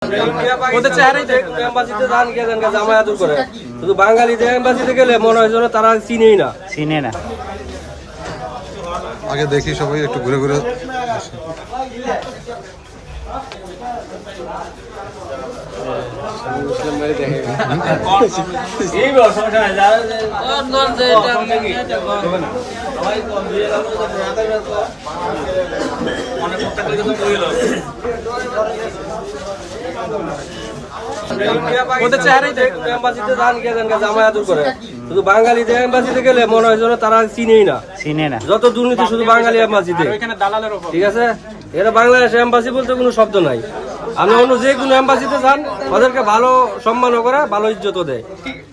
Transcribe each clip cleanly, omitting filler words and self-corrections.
ওদের চেহারাই এম্বাসিতে যান কে জান জামায়াত করে শুধু বাঙালিদের এম্বাসিতে গেলে মনে হয় যেন তারা চিনেই না আগে দেখি সবাই একটু ঘুরে ঘুরে ওদের চেহারাই এম্বাসিতে যান কে জান জামায়াত করে শুধু বাঙালিদের এম্বাসিতে গেলে মনে হয় যেন তারা চিনেই না যত দুর্নীতি শুধু বাঙালি এম্বাসিতে ঠিক আছে এরা বাংলাদেশ এম্বাসি বলতে কোনো শব্দ নাই আমি অন্য যে কোনো এম্বাসিতে যান ওদেরকে ভালো সম্মানও করে ভালো ইজ্জতও দেয়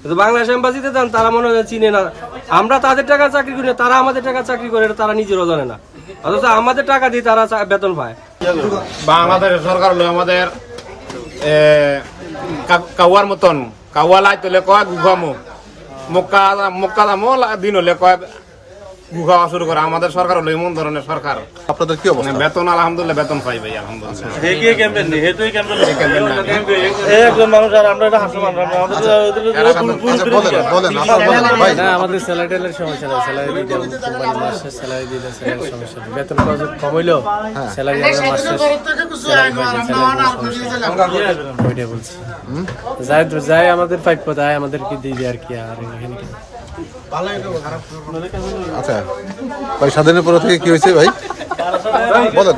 কিন্তু বাংলাদেশ এম্বাসিতে যান তারা মনে হয় চিনে না আমরা তাদের টাকা চাকরি করি তারা আমাদের টাকা চাকরি করে এটা তারা নিজেরও জানে না অথচ আমাদের টাকা দিয়ে তারা বেতন পায় বাংলাদেশ সরকার হলো আমাদের কাওয়ার মতন কাওয়া লাই তোলে কয় গুখামো মক্কা দামো দিন হলে কয় গুখা শুরু করে আমাদের সরকার হলো এমন ধরনের সরকার আপনাদের কি অবস্থা বেতন আলহামদুলিল্লাহ বেতন পাই ভাই আলহামদুলিল্লাহ একজন মানুষ আর আমরা এটা হাসি আমাদের স্যালারি সমস্যা নেই স্যালারি দিতে মাসের স্যালারি দিতে স্যালারি সমস্যা নেই বেতন কমাইলো স্যালারি ওইটাই বলছি যাই আমাদের পাইপ দেয় আমাদেরকে দিয়ে আর কি আর এখানে আচ্ছা ভাই স্বাধীনের পর থেকে কি হয়েছে ভাই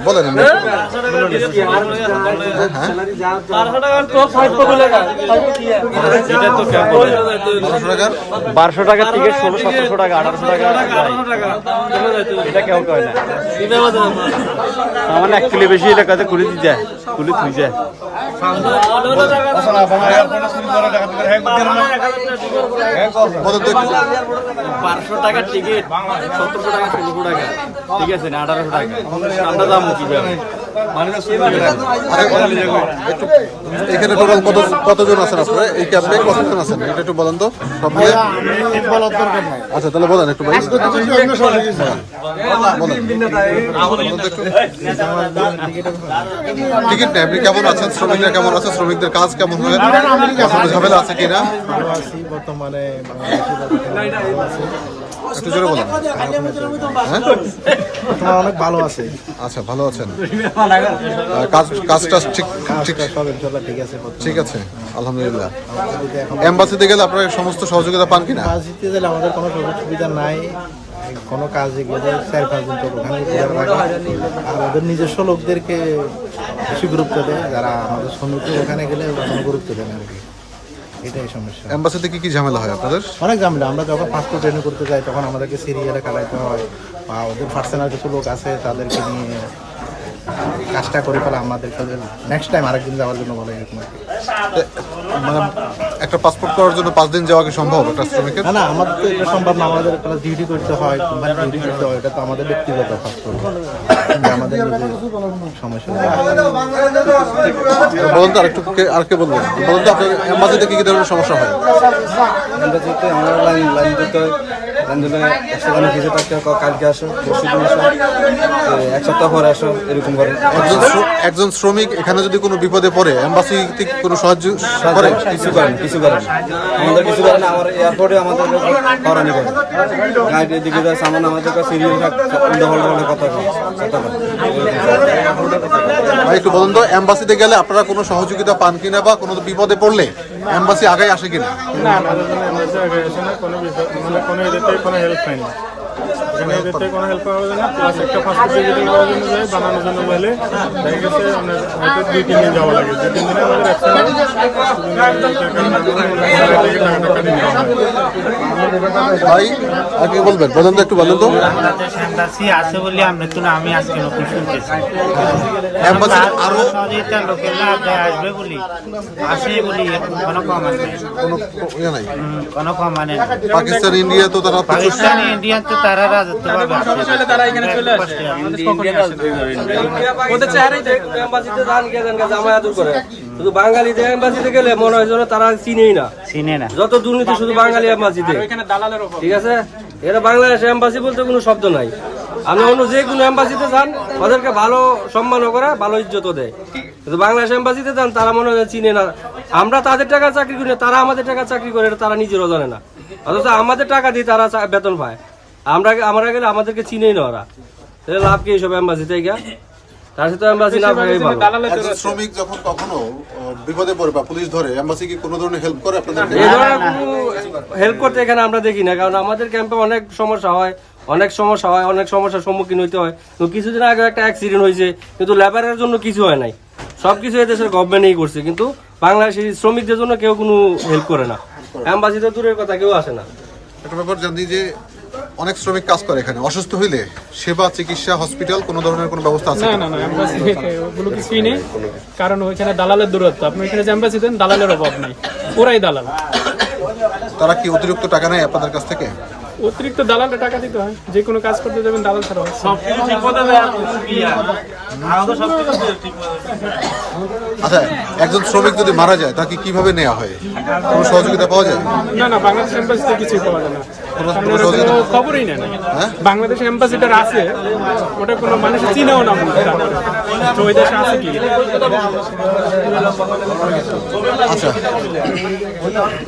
বলেন বারোশো টাকা টিকিট 1600 টাকা 1800 টাকা এটা কেউ কয় না আমার অ্যাকচুয়ালি বেশি এলাকাতে কুলি যায় কুলি থুই যায় 1200 টাকার টিকিট 1700 টাকা 1600 টাকা ঠিক আছে না 1800 টাকা আমরা দাম কি এখানে টোটাল কতজন আছেন আপনারা এই ক্যাম্পে কতজন আছেন এটা একটু বলেন তো সব মিলে আচ্ছা তাহলে বলেন একটু ভাই টিকিট নেই আপনি কেমন আছেন শ্রমিকরা কেমন আছে শ্রমিকদের কাজ কেমন হয় ঝামেলা আছে কিনা বর্তমানে একটু জোরে বলেন অনেক ভালো আছে আচ্ছা ভালো আছেন কাজটা ঠিক আছে আলহামদুলিল্লাহ এম্বাসিতে গেলে আপনারা সমস্ত সহযোগিতা পান কিনা এম্বাসিতে গেলে আমাদের কোনো সুযোগ সুবিধা নাই কোনো কাজে গেলে 4-5 দিন তো ওখানে আর ওদের নিজস্ব লোকদেরকে বেশি গুরুত্ব দেয় যারা আমাদের শ্রমিক ওখানে গেলে কোনো গুরুত্ব দেয় না আর কি এটাই সমস্যা এম্বাসিতে কি ঝামেলা হয় আপনাদের অনেক ঝামেলা আমরা যখন পাসপোর্ট রিনিউ করতে যাই তখন আমাদেরকে সিরিয়ালে কাটাইতে হয় বা ওদের পার্সোনাল কিছু লোক আছে তাদেরকে নিয়ে কাজটা করে ফেলে আমাদেরকে নেক্সট টাইম আরেকদিন যাওয়ার জন্য বলে এরকম মানে একটা পাসপোর্ট করার জন্য 5 দিন যাওয়া কি সম্ভব একটা শ্রমিকের না আমাদের তো এটা সম্ভব না আমাদের একটা ডিউটি করতে হয় কোম্পানি ডিউটি করতে হয় এটা তো আমাদের ব্যক্তিগত পাসপোর্ট আমাদের সমস্যা বলুন তো আরেকটু বলবেন বলুন তো আপনার এম্বাসিতে কি ধরনের সমস্যা হয় এম্বাসিতে আমরা লাইন দিতে হয় একসাথে ভিজে থাকতে কালকে আসো পরশুদিন আসো 1 সপ্তাহ পরে আসো এরকম করে একজন শ্রমিক এখানে যদি কোনো বিপদে পড়ে এম্বাসি কোনো সাহায্য করে কিছু করেন আমাদের কিছু করেন আমার এয়ারপোর্টে আমাদের করানি করে গাড়ির দিকে যায় সামান আমাদের কাছে সিরিয়াল কথা ভাই একটু বলুন তো এম্বাসিতে গেলে আপনারা কোনো সহযোগিতা পান কিনা বা কোনো বিপদে পড়লে এম্বাসি আগে আসে কিনা না আমাদের জন্য এম্বাসি আগে আসে না কোনো বিষয় মানে কোনো এদিকে কোনো হেল্প পাই না এখানে এদিকে কোনো হেল্প পাওয়া যায় না প্লাস একটা পাসপোর্ট যদি করার জন্য যায় বানানোর জন্য বলে দেখা গেছে আমরা হয়তো 2-3 দিন যাওয়া লাগে 2-3 দিনে আমাদের ভাই আর কি বলবেন বলেন তো একটু বলেন তো বাংলাদেশ এম্বাসি আছে বলে আমরা তো আমি আজকে নতুন শুনতেছি এম্বাসি আরো সহযোগিতা লোকেরা আসবে বলি আসে বলি কোনো কম আছে কোনো ইয়ে নাই কোনো কম মানে পাকিস্তান ইন্ডিয়া তো তারা পাকিস্তান ইন্ডিয়া তো তারা রাজত্বভাবে আসে তারা এখানে চলে আসে ওদের চেহারাই এম্বাসিতে যান কে জান জামায়াত করে শুধু বাঙালিদের এম্বাসিতে গেলে মনে হয় যেন তারা চিনেই না যত দুর্নীতি শুধু বাঙালি এম্বাসিতে ঠিক আছে এরা বাংলাদেশ এম্বাসি বলতে কোনো শব্দ নাই আমি অন্য যে কোনো এম্বাসিতে যান ওদেরকে ভালো সম্মানও করে, ভালো ইজ্জতও দেয়। কিন্তু বাংলাদেশ এম্বাসিতে যান তারা মনে হয় চিনে না, আমরা তাদের টাকা চাকরি করি না, তারা আমাদের টাকা চাকরি করে, এটা তারা নিজেরও জানে না। অথচ আমাদের টাকা দিয়ে তারা বেতন পায়, আমরা গেলে আমাদেরকে চিনেই না ওরা। তাহলে লাভ কি এইসব এম্বাসিতে গিয়া? তার সাথে এম্বাসি না ভাই ভালো। একজন শ্রমিক যখন কখনো বিপদে পড়ে বা পুলিশ ধরে, এম্বাসি কি কোনো ধরনের হেল্প করে আপনাদের? এই ধরনের কোনো হেল্প করতে এখানে আমরা দেখি না, কারণ আমাদের ক্যাম্পে অনেক সমস্যা হয়, অনেক সমস্যার সম্মুখীন হইতে হয়। তো কিছুদিন আগে একটা অ্যাক্সিডেন্ট হয়েছে, কিন্তু লেবারের জন্য কিছু হয় নাই, সবকিছু এদেশের গভর্নমেন্টই করছে, কিন্তু বাংলাদেশের শ্রমিকদের জন্য কেউ কোনো হেল্প করে না। এম্বাসিতে দূরের কথা, কেউ আসে না। একটা ব্যাপার জানি যে অনেক শ্রমিক কাজ করে এখানে, অসুস্থ হইলে সেবা, চিকিৎসা, হসপিটাল কোনো ধরনের কোনো ব্যবস্থা আছে? না এম্বাসি ওগুলো কিছুই নেই, কারণ ওইখানে দালালের দূরত্ব। আপনি ওইখানে যে এম্বাসি দেন, দালালের অভাব নেই, ওরাই দালাল। তারা কি অতিরিক্ত টাকা নেয় আপনাদের কাছ থেকে? অতিরিক্ত দালালে টাকা দিতে হয়, যে কোনো কাজ করতে যাবেন দালাল ছাড়া হয়। আচ্ছা, একজন শ্রমিক যদি মারা যায় তাকে কিভাবে নেওয়া হয়? কোনো সহযোগিতা পাওয়া যায়? না বাংলাদেশ এম্বাসিতে কিছুই পাওয়া যায় না, কারণ ওরা কোনো খবরই নেয় না। বাংলাদেশ এম্বাসিডার আছে, ওটা কোনো মানুষ চিনেও না, তো ওই দেশে আছে কি। আচ্ছা,